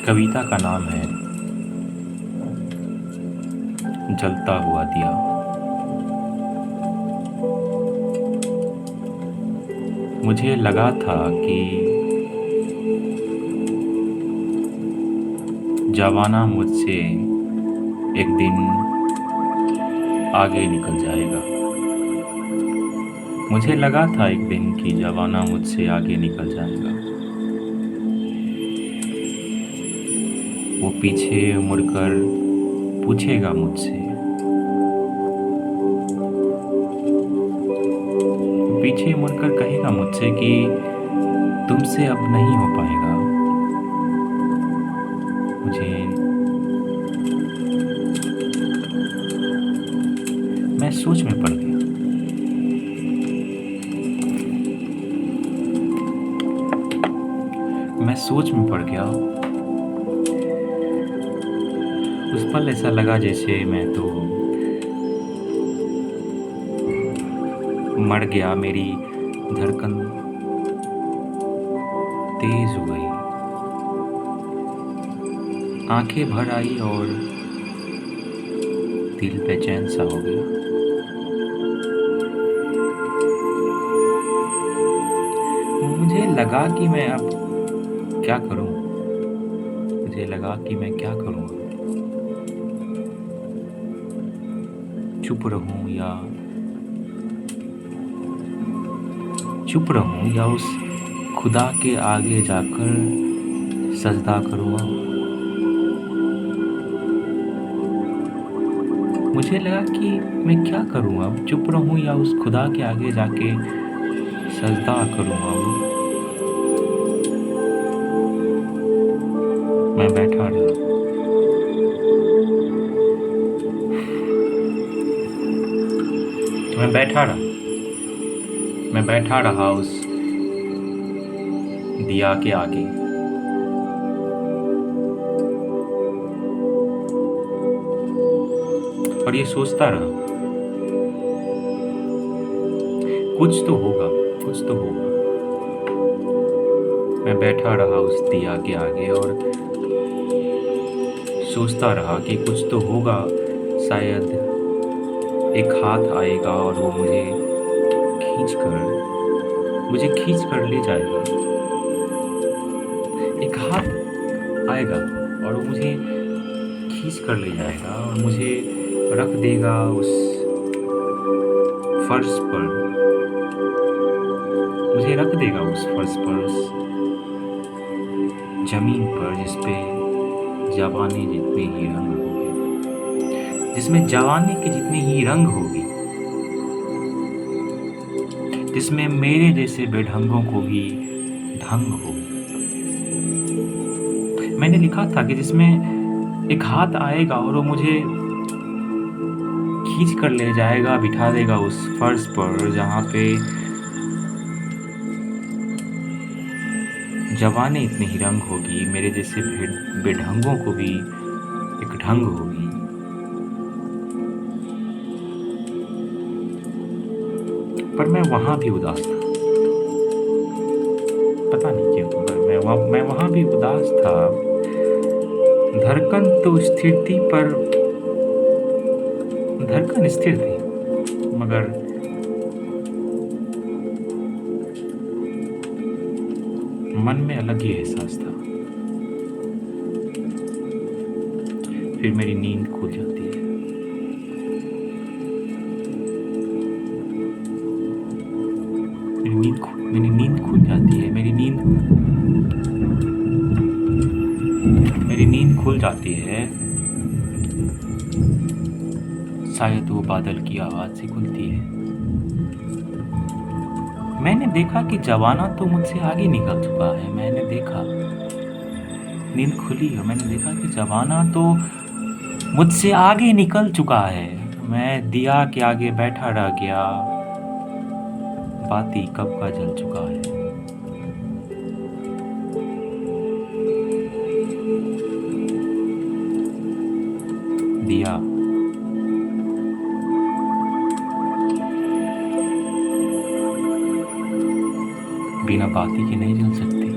कविता का नाम है जलता हुआ दिया। मुझे लगा था कि जवाना मुझसे एक दिन आगे निकल जाएगा। मुझे लगा था एक दिन कि जवाना मुझसे आगे निकल जाएगा। वो पीछे मुड़कर पूछेगा मुझसे, वो पीछे मुड़कर कहेगा मुझसे कि तुमसे अब नहीं हो पाएगा। मैं सोच में पड़ गया। मैं सोच में पड़ गया। उस पल ऐसा लगा जैसे मैं तो मर गया। मेरी धड़कन तेज हो गई, आंखें भर आई और दिल बेचैन सा हो गया। मुझे लगा कि मैं अब क्या करूं। मुझे लगा कि मैं क्या करूंगा। चुप रहूं या उस खुदा के आगे जाकर सजदा करूंगा। मुझे लगा कि मैं क्या करूं, अब चुप रहूं या उस खुदा के आगे जाके सजदा करूंगा। मैं बैठा रहा। मैं बैठा रहा। मैं बैठा रहा उस दिया के आगे। और ये सोचता रहा, कुछ तो होगा, कुछ तो होगा। मैं बैठा रहा उस दिया के आगे और सोचता रहा कि कुछ तो होगा। शायद एक हाथ आएगा और वो मुझे खींच कर ले जाएगा। एक हाथ आएगा और वो मुझे खींच कर ले जाएगा और मुझे रख देगा उस फर्श पर। मुझे रख देगा उस फर्श पर, उस जमीन पर जिसपे जवानी जितने ही रंग होंगे, जिसमें जवानी के जितने ही रंग होगी, जिसमें मेरे जैसे बेढंगों को भी ढंग होगी। मैंने लिखा था कि जिसमें एक हाथ आएगा और वो मुझे खींच कर ले जाएगा, बिठा देगा उस फर्श पर जहाँ पे जवानी इतने ही रंग होगी, मेरे जैसे बेढंगों को भी एक ढंग होगी। पर मैं वहां भी उदास था। पता नहीं क्यों, मैं वहां भी उदास था। धड़कन तो स्थिर थी, पर धड़कन स्थिर थी, मगर मन में अलग ही एहसास था। फिर मेरी नींद खुल जाती है। मेरी नींद खुल जाती है। मेरी नींद खुल जाती है। शायद वो बादल की आवाज से खुलती है। मैंने देखा कि जवाना तो मुझसे आगे निकल चुका है। मैंने देखा, नींद खुली और मैंने देखा कि जवाना तो मुझसे आगे निकल चुका है। मैं दिया के आगे बैठा रह गया। बाती कब का जल चुका है। दिया बिना बाती के नहीं जल सकती।